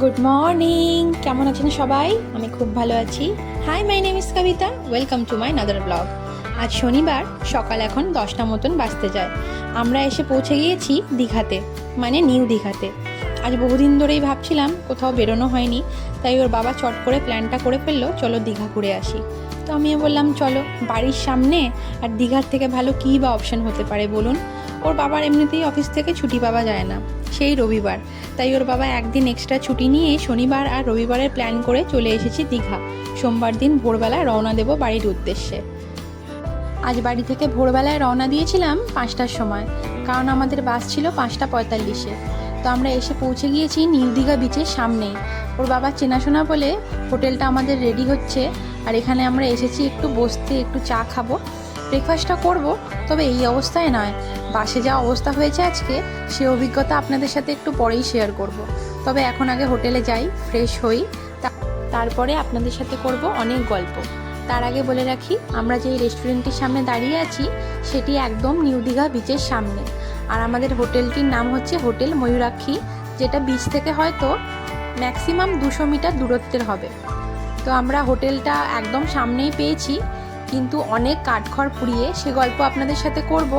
Good morning, কেমন আছেন সবাই? আমি খুব ভালো আছি। Hi, my name is Kabita, welcome to my another blog. আজ শনিবার, সকাল এখন 10টা মতন বাজতে যায়। আমরা এসে পৌঁছে গিয়েছি দীঘাতে, মানে নিউ দীঘাতে। আজ বহুদিন ধরেই ভাবছিলাম কোথাও বেরোনো হয়নি, তাই ওর বাবা চট করে প্ল্যানটা করে ফেললো, চলো দীঘা ঘুরে আসি। তো আমিও বললাম চলো, বাড়ির সামনে আর দীঘার থেকে ভালো কী বা অপশান হতে পারে বলুন। ওর বাবার এমনিতেই অফিস থেকে ছুটি পাওয়া যায় না, সেই রবিবার, তাই ওর বাবা একদিন এক্সট্রা ছুটি নিয়ে শনিবার আর রবিবারের প্ল্যান করে চলে এসেছি দীঘা। সোমবার দিন ভোরবেলায় রওনা দেব বাড়ির উদ্দেশ্যে। আজ বাড়ি থেকে ভোরবেলায় রওনা দিয়েছিলাম 5টার সময়, কারণ আমাদের বাস ছিল 5:45-এ। তো আমরা এসে পৌঁছে গিয়েছি নিউ দীঘা বিচের সামনেই। ওর বাবা চেনাশোনা বলে হোটেলটা আমাদের রেডি হচ্ছে, আর এখানে আমরা এসেছি একটু বসতে, একটু চা খাবো, ব্রেকফাস্টটা করব। তবে এই অবস্থায় নয়, বাসে যা অবস্থা হয়েছে আজকে, সে অভিজ্ঞতা আপনাদের সাথে একটু পরেই শেয়ার করব। তবে এখন আগে হোটেলে যাই, ফ্রেশ হই, তারপরে আপনাদের সাথে করব অনেক গল্প। তার আগে বলে রাখি, আমরা যেই রেস্টুরেন্টের সামনে দাঁড়িয়ে আছি সেটি একদম নিউ দীঘা বিচের সামনে, আর আমাদের হোটেলটির নাম হচ্ছে হোটেল ময়ূরাক্ষী, যেটা বিচ থেকে হয়তো ম্যাক্সিমাম 200 মিটার দূরত্বের হবে। তো আমরা হোটেলটা একদম সামনেই পেয়েছি, কিন্তু অনেক কাঠখড় পুড়িয়ে সে গল্প আপনাদের সাথে করব।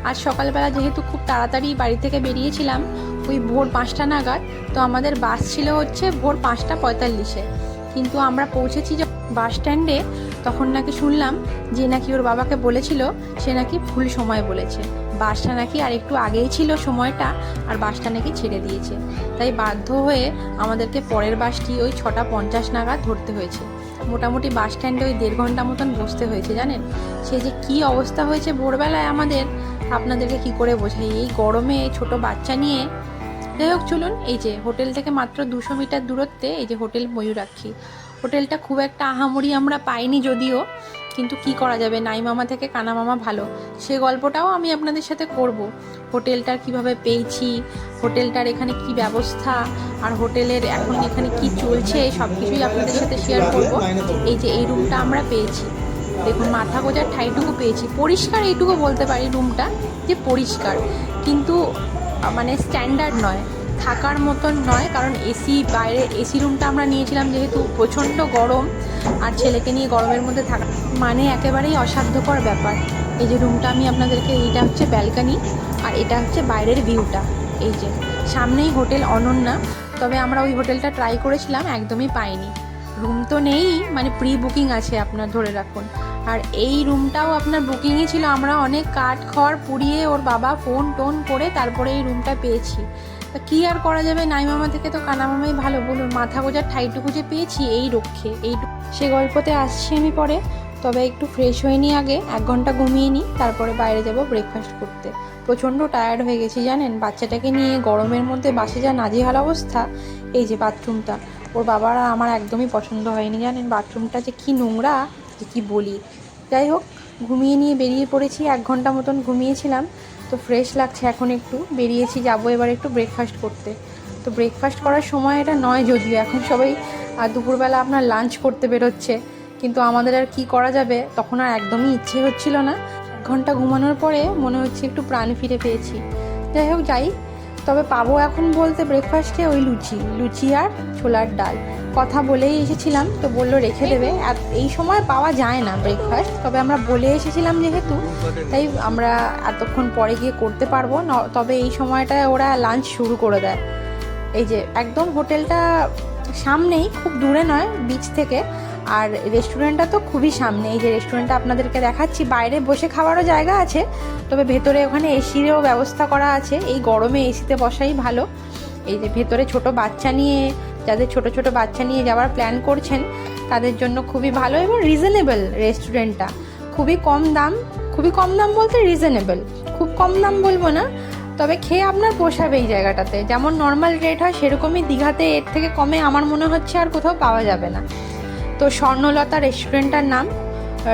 আজ সকালবেলা যেহেতু খুব তাড়াতাড়ি বাড়ি থেকে বেরিয়েছিলাম, ওই ভোর 5টা নাগাদ, তো আমাদের বাস ছিল হচ্ছে ভোর 5:45-এ। কিন্তু আমরা পৌঁছেছি বাস স্ট্যান্ডে, তখন নাকি শুনলাম যে নাকি ওর বাবাকে বলেছিল সে নাকি ভুল সময় বলেছে, বাসটা নাকি আর একটু আগেই ছিল সময়টা, আর বাসটা নাকি ছেড়ে দিয়েছে। তাই বাধ্য হয়ে আমাদেরকে পরের বাসটি ওই 6:50 নাগাদ ধরতে হয়েছে। মোটামুটি বাস স্ট্যান্ডে ওই 1.5 ঘন্টা মতন বসতে হয়েছে। জানেন সে যে কী অবস্থা হয়েছে ভোরবেলায় আমাদের, আপনাদেরকে কি করে বোঝাই, এই গরমে ছোট বাচ্চা নিয়ে। যাই হোক, চলুন, এই যে হোটেল থেকে মাত্র 200 মিটার দূরত্বে এই যে হোটেল ময়ূরাক্ষী। হোটেলটা খুব একটা আহামরি আমরা পাইনি যদিও, কিন্তু কি করা যাবে, নাই মামা থেকে কানা মামা ভালো, সে গল্পটাও আমি আপনাদের সাথে করব। হোটেলটার কিভাবে পেয়েছি, হোটেলটার এখানে কি ব্যবস্থা, আর হোটেলের এখন এখানে কি চলছে, সব কিছুই আপনাদের সাথে শেয়ার করব। এই যে এই রুমটা আমরা পেয়েছি, দেখুন মাথা গোজার ঠাইটুকু পেয়েছি, পরিষ্কার এইটুকু বলতে পারি রুমটা যে পরিষ্কার, কিন্তু মানে স্ট্যান্ডার্ড নয়, থাকার মতন নয়, কারণ এসি বাইরে, এসি রুমটা আমরা নিয়েছিলাম যেহেতু প্রচণ্ড গরম, আর ছেলেকে নিয়ে গরমের মধ্যে থাকা মানে একেবারেই অসাধ্যকর ব্যাপার। এই যে রুমটা আমি আপনাদেরকে, এইটা হচ্ছে ব্যালকানি, আর এটা হচ্ছে বাইরের ভিউটা। এই যে সামনেই হোটেল অনন্যা, তবে আমরা ওই হোটেলটা ট্রাই করেছিলাম, একদমই পাইনি, রুম তো নেই, মানে প্রি বুকিং আছে আপনার, ধরে রাখুন। আর এই রুমটাও আপনার বুকিংই ছিল, আমরা অনেক কাঠ খড় পুড়িয়ে ওর বাবা ফোন টোন করে তারপরে এই রুমটা পেয়েছি। তা কী আর করা যাবে, নাই মামা থেকে তো কানা মামাই ভালো বলুন, মাথা গোজার ঠাইটুকু যে পেয়েছি এই রক্ষে, সে গল্পতে আসছি আমি পরে। তবে একটু ফ্রেশ হয়ে নিই আগে, 1 ঘন্টা ঘুমিয়ে নিই, তারপরে বাইরে যাব ব্রেকফাস্ট করতে। প্রচণ্ড টায়ার্ড হয়ে গেছি জানেন, বাচ্চাটাকে নিয়ে গরমের মধ্যে বাসে যা নাজেহাল অবস্থা। এই যে বাথরুমটা ওর বাবার আর আমার একদমই পছন্দ হয়নি, জানেন বাথরুমটা যে কী নোংরা, যে কী বলি। যাই হোক, ঘুমিয়ে নিয়ে বেরিয়ে পড়েছি, 1 ঘন্টা মতন ঘুমিয়েছিলাম, তো ফ্রেশ লাগছে এখন, একটু বেরিয়েছি, যাবো এবার একটু ব্রেকফাস্ট করতে। তো ব্রেকফাস্ট করার সময় এটা নয় যদিও, এখন সবাই দুপুরবেলা আপনার লাঞ্চ করতে বেরোচ্ছে, কিন্তু আমাদের আর কি করা যাবে, তখন আর একদমই ইচ্ছে হচ্ছিল না। 1 ঘন্টা ঘুমানোর পরে মনে হচ্ছে একটু প্রাণ ফিরে পেয়েছি। যাই হোক, যাই, তবে পাবো এখন বলতে ব্রেকফাস্টে ওই লুচি আর ছোলার ডাল, কথা বলেই এসেছিলাম, তো বললো রেখে দেবে, এই সময় পাওয়া যায় না ব্রেকফাস্ট, তবে আমরা বলে এসেছিলাম যেহেতু, তাই আমরা এতক্ষণ পরে গিয়ে করতে পারবো না, তবে এই সময়টায় ওরা লাঞ্চ শুরু করে দেয়। এই যে একদম হোটেলটা সামনেই, খুব দূরে নয় বিচ থেকে, আর রেস্টুরেন্টটা তো খুবই সামনে। এই যে রেস্টুরেন্টটা আপনাদেরকে দেখাচ্ছি, বাইরে বসে খাওয়ারও জায়গা আছে, তবে ভেতরে ওখানে এসিরও ব্যবস্থা করা আছে, এই গরমে এসিতে বসাই ভালো। এই যে ভেতরে ছোট বাচ্চা নিয়ে, যাদের ছোট ছোট বাচ্চা নিয়ে যাওয়ার প্ল্যান করছেন তাদের জন্য খুবই ভালো, এবং রিজনেবল রেস্টুরেন্টটা, খুবই কম দাম বলতে রিজনেবল, খুব কম দাম বলবো না, তবে খেয়ে আপনার পোষাবে। এই জায়গাটাতে যেমন নর্মাল রেট হয় সেরকমই দীঘাতে, এর থেকে কমে আমার মনে হচ্ছে আর কোথাও পাওয়া যাবে না। তো স্বর্ণলতা রেস্টুরেন্টটার নাম,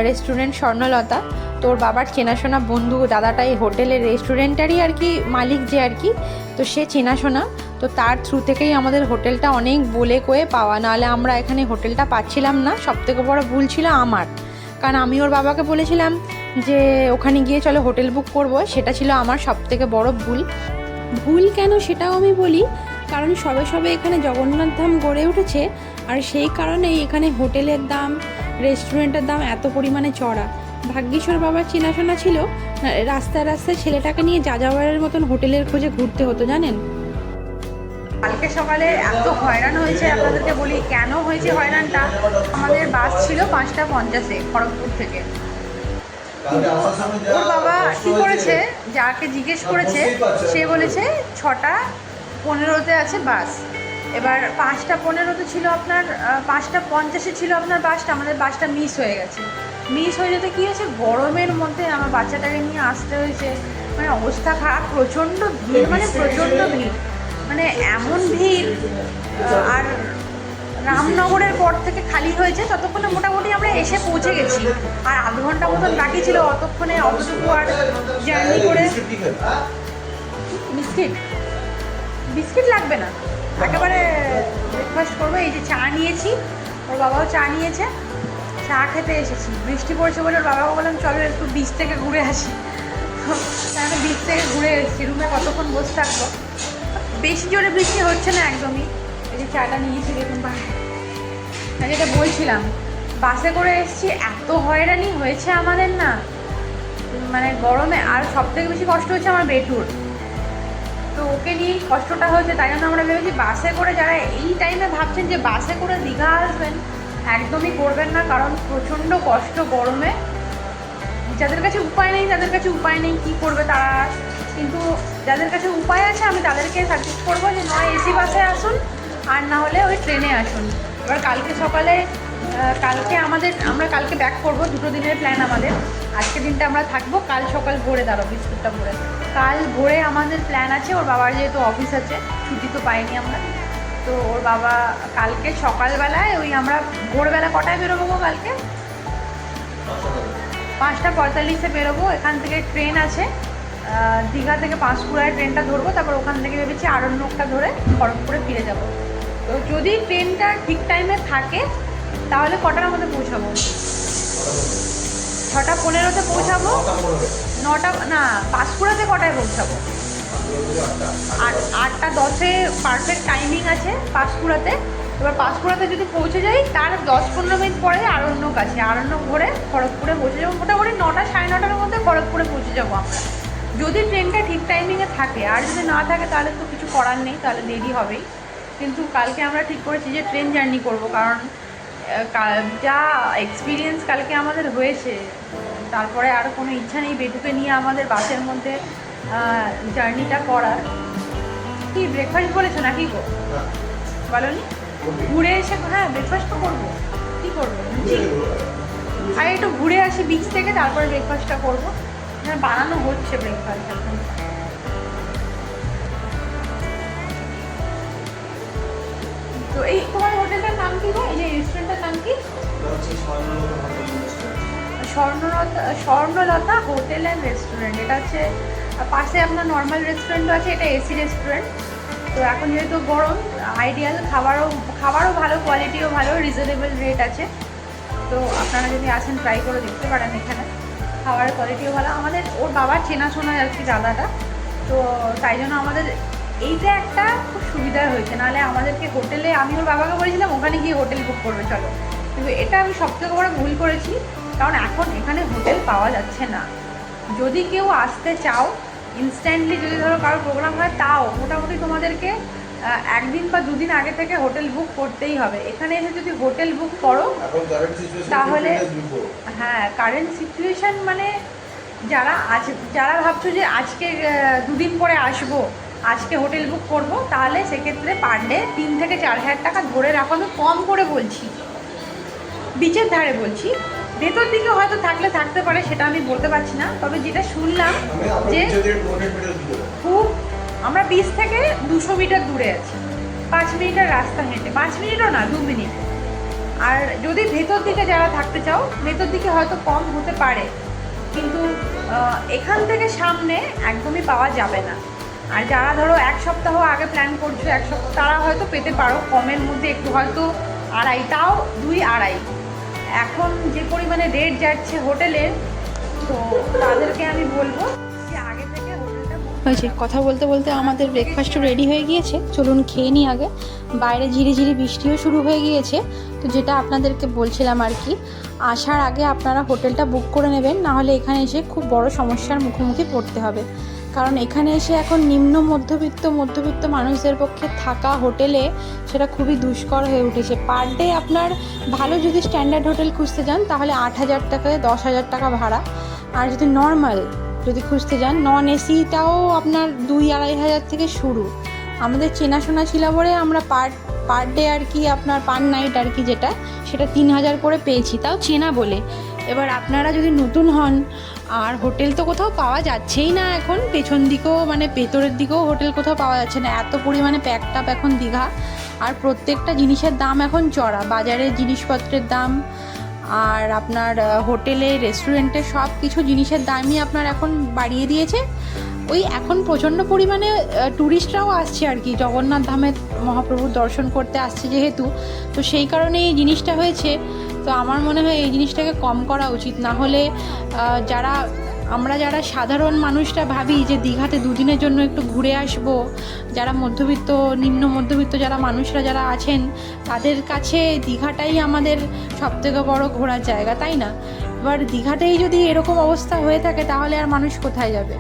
রেস্টুরেন্ট স্বর্ণলতা। তোর বাবার চেনাশোনা বন্ধু দাদাটা এই হোটেলের রেস্টুরেন্টারই আর কি মালিক, যে আর কি, তো সে চেনাশোনা, তো তার থ্রু থেকেই আমাদের হোটেলটা অনেক বলে কয়ে পাওয়া, নাহলে আমরা এখানে হোটেলটা পাচ্ছিলাম না। সবথেকে বড় ভুল ছিল আমার, কারণ আমি ওর বাবাকে বলেছিলাম যে ওখানে গিয়ে চলো হোটেল বুক করব, সেটা ছিল আমার সবথেকে বড় ভুল। কেন সেটাও আমি বলি, কারণ সবে সবে এখানে জগন্নাথ ধাম গড়ে উঠেছে, আর সেই কারণেই এখানে হোটেলের দাম, রেস্টুরেন্টের দাম এত পরিমাণে চড়া। ভাগ্যেশ্বর বাবার চেনাশোনা ছিল, রাস্তায় রাস্তায় ছেলেটাকে নিয়ে যাযাবরের মতন হোটেলের খোঁজে ঘুরতে হতো জানেন। কালকে সকালে এত হয়রান হয়েছে, আপনাদেরকে বলি কেন হয়েছে হয়রানটা। আমাদের বাস ছিল 5:50 খড়গপুর থেকে। ওর বাবা কী করেছে, যাকে জিজ্ঞেস করেছে সে বলেছে 6:15 আছে বাস। এবার 5:15 ছিল আপনার, 5:50 ছিল আপনার বাসটা। আমাদের বাসটা মিস হয়ে গেছে। মিস হয়ে যেতে কী হয়েছে, গরমের মধ্যে আমার বাচ্চাটাকে নিয়ে আসতে হয়েছে। মানে অবস্থা খারাপ, প্রচণ্ড ভিড়, মানে প্রচণ্ড ভিড়, মানে এমন ভিড়। আর রামনগরের পর থেকে খালি হয়েছে, ততক্ষণে মোটামুটি আমরা এসে পৌঁছে গেছি। আর আধ ঘন্টা মতন বাকি ছিল, অতক্ষণে অতটুকু আর জার্নি করে। বিস্কিট বিস্কিট লাগবে না, একেবারে ব্রেকফাস্ট করবো। এই যে চা নিয়েছি, ওর বাবাও চা নিয়েছে, চা খেতে এসেছি। বৃষ্টি পড়ছে বলে ওর বাবাকে বললাম চলো একটু বিচ থেকে ঘুরে আসি। তাহলে বিচ থেকে ঘুরে এসেছি, রুমে কতক্ষণ বসে থাকবো। বেশি জোরে বৃষ্টি হচ্ছে না একদমই। এই যে চাটা নিয়েছি দেখুন। যেটা বলছিলাম, বাসে করে এসেছি, এত হয়রানি হয়েছে আমাদের না, মানে গরমে। আর সবথেকে বেশি কষ্ট হচ্ছে আমার বেটুর, তো ওকে নিয়েই কষ্টটা হয়েছে। তাই জন্য আমরা ভেবেছি বাসে করে, যারা এই টাইমে ভাবছেন যে বাসে করে দীঘা আসবেন, একদমই করবেন না, কারণ প্রচণ্ড কষ্ট গরমে। যাদের কাছে উপায় নেই তাদের কাছে উপায় নেই, কী করবে তারা। কিন্তু যাদের কাছে উপায় আছে আমি তাদেরকে সাজেস্ট করবো যে নয় এসি বাসে আসুন, আর না হলে ওই ট্রেনে আসুন। এবার কালকে সকালে, আমরা কালকে ব্যাক করবো, 2 দিনের প্ল্যান আমাদের। আজকের দিনটা আমরা থাকবো, কাল সকাল ভোরে বিস্কুটটা ভরে কাল ভোরে আমাদের প্ল্যান আছে। ওর বাবার যেহেতু অফিস আছে, ছুটি তো পাইনি আমরা, তো ওর বাবা কালকে সকালবেলায় ওই আমরা ভোরবেলা কটায় বেরোবো গো কালকে? 5:45 বেরোবো। এখান থেকে ট্রেন আছে, দীঘা থেকে পাঁশকুড়ায় ট্রেনটা ধরবো, তারপর ওখান থেকে ভেবেছি আরণ্যকটা ধরে খড়গপুরে ফিরে যাব। তো যদি ট্রেনটা ঠিক টাইমে থাকে তাহলে কটার মধ্যে পৌঁছাবো? 6:15 পৌঁছাবো। 9টা না, পাঁশকুড়াতে কটায় পৌঁছাবো? 8:10 পারফেক্ট টাইমিং আছে পাঁশকুড়াতে। এবার পাঁশকুড়াতে যদি পৌঁছে যাই, তার 10-15 মিনিট পরে আরণ্যক আছে, আরণ্যক ঘুরে খড়গপুরে পৌঁছে যাবো। মোটামুটি 9টা 9:30টার মধ্যে খড়গপুরে পৌঁছে যাবো আমরা, যদি ট্রেনটা ঠিক টাইমিংয়ে থাকে। আর যদি না থাকে তাহলে তো কিছু করার নেই, তাহলে দেরি হবেই। কিন্তু কালকে আমরা ঠিক করেছি যে ট্রেন জার্নি করব, কারণ যা এক্সপিরিয়েন্স কালকে আমাদের হয়েছে, তারপরে আর কোনো ইচ্ছা নেই বেটুকে নিয়ে আমাদের বাসের মধ্যে জার্নিটা করার। কি ব্রেকফাস্ট বলেছো নাকি গো? বলোনি? ঘুরে এসে, হ্যাঁ ব্রেকফাস্ট তো করবো। কী করবো? আর একটু ঘুরে আসি বিচ থেকে, তারপরে ব্রেকফাস্টটা করবো। বানানো হচ্ছে ব্রেকফাস্ট এখন। তো এই তোমার হোটেলটার নাম কি গো? এই যে রেস্টুরেন্টটার নাম কি? স্বর্ণলতা হোটেল অ্যান্ড রেস্টুরেন্ট। এটা হচ্ছে পাশে আপনার নর্মাল রেস্টুরেন্টও আছে, এটা এসি রেস্টুরেন্ট। তো এখন যেহেতু গরম, আইডিয়াল, খাবারও ভালো, কোয়ালিটিও ভালো, রিজনেবল রেট আছে। তো আপনারা যদি আসেন ট্রাই করে দেখতে পারেন। এখানে খাবারের কোয়ালিটিও ভালো। আমাদের ওর বাবার চেনাশোনা আর কি দাদাটা, তো তাই জন্য আমাদের এইটা একটা খুব সুবিধা হয়েছে। নাহলে আমাদেরকে হোটেলে, আমি ওর বাবাকে বলেছিলাম ওখানে গিয়ে হোটেল বুক করবে চলো, কিন্তু এটা আমি সবথেকে বড় ভুল করেছি, কারণ এখন এখানে হোটেল পাওয়া যাচ্ছে না। যদি কেউ আসতে চাও ইনস্ট্যান্টলি, যদি ধরো কারোর প্রোগ্রাম হয়, তাও মোটামুটি তোমাদেরকে 1 দিন বা 2 দিন আগে থেকে হোটেল বুক করতেই হবে। এখানে এসে যদি হোটেল বুক করো তাহলে, হ্যাঁ কারেন্ট সিচুয়েশান মানে যারা ভাবছো যে আজকে 2 দিন পরে আসবো, আজকে হোটেল বুক করব, তাহলে সেক্ষেত্রে পার ডে 3 থেকে 4 হাজার টাকা ধরে রাখো। আমি কম করে বলছি, বিচের ধারে বলছি। ভেতর দিকে হয়তো থাকতে পারে, সেটা আমি বলতে পারছি না। তবে যেটা শুনলাম যে খুব, আমরা বিচ থেকে 200 মিটার দূরে আছি, 5 মিনিটের রাস্তা হেঁটে, 5 মিনিটও না 2 মিনিট। আর যদি ভেতর দিকে যারা থাকতে চাও, ভেতর দিকে হয়তো কম হতে পারে, কিন্তু এখান থেকে সামনে একদমই পাওয়া যাবে না। আর যারা ধরো 1 সপ্তাহ আগে প্ল্যান করছো, 1 সপ্তাহ, তারা হয়তো পেতে পারো কমের মধ্যে একটু, হয়তো 2.5, তাও 2-2.5। এখন যে পরিমাণে রেট যাচ্ছে হোটেলের, তো তাদেরকে আমি বলবো যে আগে থেকে হোটেলটা হয়েছে। কথা বলতে বলতে আমাদের ব্রেকফাস্টও রেডি হয়ে গিয়েছে, চলুন খেয়ে নিই আগে। বাইরে ঝিরিঝিরি বৃষ্টিও শুরু হয়ে গিয়েছে। তো যেটা আপনাদেরকে বলছিলাম আর কি, আসার আগে আপনারা হোটেলটা বুক করে নেবেন, নাহলে এখানে এসে খুব বড় সমস্যার মুখোমুখি পড়তে হবে। কারণ এখানে এসে এখন নিম্ন মধ্যবিত্ত মানুষদের পক্ষে থাকা হোটেলে সেটা খুবই দুষ্কর হয়ে উঠেছে। পার ডে আপনার ভালো যদি স্ট্যান্ডার্ড হোটেল খুঁজতে যান তাহলে 8,000 টাকায় 10,000 টাকা ভাড়া, আর যদি নর্মাল যদি খুঁজতে যান নন এসিটাও আপনার 2-2.5 থেকে শুরু। আমাদের চেনাশোনা ছিল বলে আমরা পার ডে আর কি আপনার পার নাইট আর কি যেটা, সেটা 3,000 করে পেয়েছি, তাও চেনা বলে। এবার আপনারা যদি নতুন হন, আর হোটেল তো কোথাও পাওয়া যাচ্ছেই না এখন, পেছন দিকেও মানে ভেতরের দিকেও হোটেল কোথাও পাওয়া যাচ্ছে না, এত পরিমাণে প্যাকড আপ এখন দীঘা। আর প্রত্যেকটা জিনিসের দাম এখন চড়া, বাজারের জিনিসপত্রের দাম আর আপনার হোটেলে রেস্টুরেন্টে সব কিছু জিনিসের দামই আপনার এখন বাড়িয়ে দিয়েছে। ওই এখন প্রচণ্ড পরিমাণে ট্যুরিস্টরাও আসছে আর কি, জগন্নাথ ধামের মহাপ্রভুর দর্শন করতে আসছে যেহেতু, তো সেই কারণে এই জিনিসটা হয়েছে। তো আমার মনে হয় এই জিনিসটাকে কম করা উচিত, না হলে আমরা যারা সাধারণ মানুষরা ভাবি যে দীঘাতে দুদিনের জন্য একটু ঘুরে আসব, যারা নিম্ন মধ্যবিত্ত যারা মানুষরা যারা আছেন, তাদের কাছে দীঘাটাই আমাদের সবথেকে বড় ঘোরার জায়গা, তাই না? এবার দীঘাতেই যদি এরকম অবস্থা হয়ে থাকে তাহলে আর মানুষ কোথায় যাবে?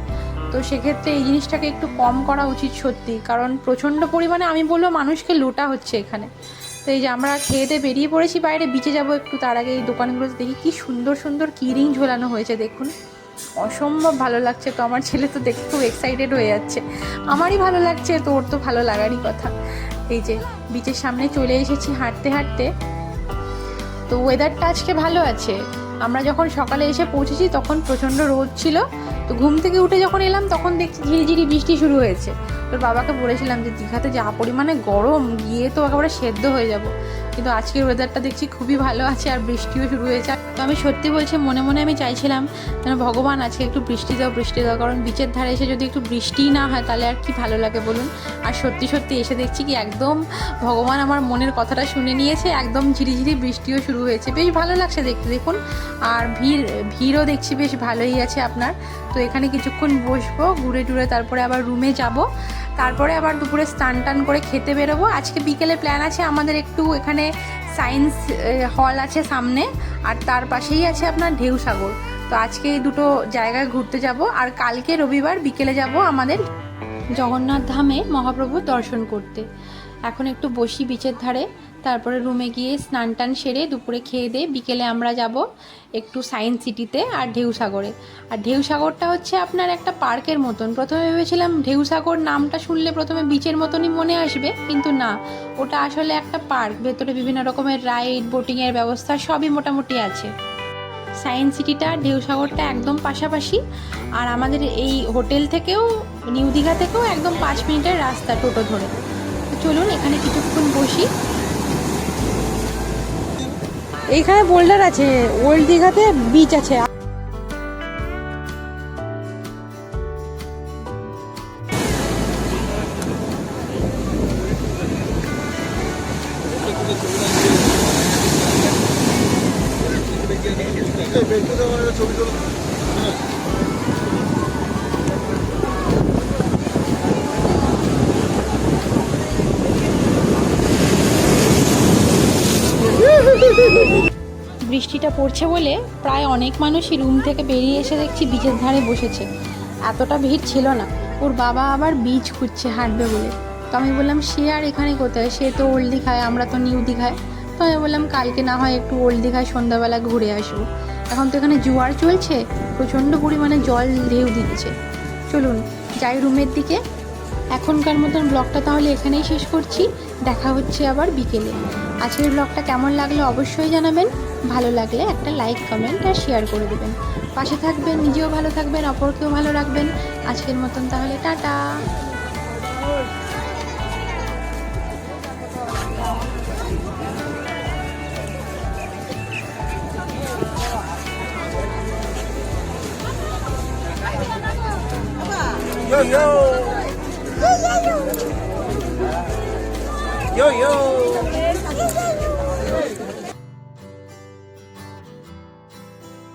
তো সেক্ষেত্রে এই জিনিসটাকে একটু কম করা উচিত সত্যি, কারণ প্রচণ্ড পরিমাণে আমি বলবো মানুষকে লোটা হচ্ছে এখানে। তো এই যে আমরা খেয়েতে বেরিয়ে পড়েছি বাইরে, বিচে যাব একটু, তার আগে এই দোকানগুলোতে দেখি কি সুন্দর সুন্দর কিরিং ঝোলানো হয়েছে, দেখুন অসম্ভব ভালো লাগছে। তো আমার ছেলে তো দেখে খুব এক্সাইটেড হয়ে যাচ্ছে, আমারই ভালো লাগছে, তো ওর তো ভালো লাগারই কথা। এই যে বিচের সামনে চলে এসেছি হাঁটতে হাঁটতে। তো ওয়েদারটা আজকে ভালো আছে। আমরা যখন সকালে এসে পৌঁছেছি তখন প্রচণ্ড রোদ ছিল, তো ঘুম থেকে উঠে যখন এলাম তখন দেখছি ঝিরিঝিরি বৃষ্টি শুরু হয়েছে। তোর বাবাকে বলেছিলাম যে দীঘাতে যা পরিমাণে গরম, গিয়ে তো একেবারে সেদ্ধ হয়ে যাব, কিন্তু আজকের ওয়েদারটা দেখছি খুবই ভালো আছে আর বৃষ্টিও শুরু হয়েছে। তো আমি সত্যি বলছি, মনে মনে আমি চাইছিলাম যেন ভগবান আজকে একটু বৃষ্টি দাও, কারণ বিচের ধারে এসে যদি একটু বৃষ্টিই না হয় তাহলে আর কি ভালো লাগে বলুন। আর সত্যি এসে দেখছি কি একদম ভগবান আমার মনের কথাটা শুনে নিয়েছে, একদম ঝিরিঝিরি বৃষ্টিও শুরু হয়েছে, বেশ ভালো লাগছে দেখতে দেখুন। আর ভিড়ও দেখছি বেশ ভালোই আছে আপনার। তো এখানে কিছুক্ষণ বসবো, ঘুরে টুরে তারপরে আবার রুমে যাব, তারপরে আবার দুপুরে স্নান টান করে খেতে বেরোবো। আজকে বিকেলে প্ল্যান আছে আমাদের একটু, এখানে সায়েন্স হল আছে সামনে, আর তার পাশেই আছে আপনার ঢেউসাগর। তো আজকে এই দুটো জায়গায় ঘুরতে যাব, আর কালকে রবিবার বিকেলে যাব আমাদের জগন্নাথ ধামে মহাপ্রভুর দর্শন করতে। এখন একটু বসি বিচের ধারে, তারপরে রুমে গিয়ে স্নান টান সেরে দুপুরে খেয়ে দিয়ে বিকেলে আমরা যাব একটু সায়েন্স সিটিতে আর ঢেউসাগরে। আর ঢেউসাগরটা হচ্ছে আপনার একটা পার্কের মতন। প্রথমে ভেবেছিলাম ঢেউসাগর নামটা শুনলে প্রথমে বিচের মতনই মনে আসবে, কিন্তু না, ওটা আসলে একটা পার্ক, ভেতরে বিভিন্ন রকমের রাইড বোটিংয়ের ব্যবস্থা সবই মোটামুটি আছে। সায়েন্স সিটিটা ঢেউসাগরটা একদম পাশাপাশি, আর আমাদের এই হোটেল থেকেও নিউ দীঘা থেকেও একদম 5 মিনিটের রাস্তা টোটো ধরে। চলুন এখানে কিছুক্ষণ বসি। এইখানে বোল্ডার আছে, ওল্ড দীঘাতে বিচ আছে। বৃষ্টিটা পড়ছে বলে প্রায় অনেক মানুষই রুম থেকে বেরিয়ে এসে দেখছি বিচের ধারে বসেছে, এতটা ভিড় ছিল না। ওর বাবা আবার বিচ খুঁজছে হাঁটবে বলে, তো আমি বললাম সে আর এখানে কোথায়, সে তো ওল্ড দীঘায়, আমরা তো নিউ দীঘায়। তো আমি বললাম কালকে না হয় একটু ওল্ড দীঘায় সন্ধ্যাবেলা ঘুরে আসবো। এখন তো এখানে জোয়ার চলছে, প্রচণ্ড পরিমাণে জল ঢেউ দিচ্ছে। চলুন যাই রুমের দিকে। এখনকার মতন ব্লগটা তাহলে এখানেই শেষ করছি, দেখা হচ্ছে আবার বিকেলে। আজকের ব্লগটা কেমন লাগলো অবশ্যই জানাবেন, ভালো লাগলে একটা লাইক কমেন্ট আর শেয়ার করে দেবেন। পাশে থাকবেন, নিজেও ভালো থাকবেন, অপরকেও ভালো রাখবেন। আজকের মতন তাহলে tata. Yo yo. Yo yo.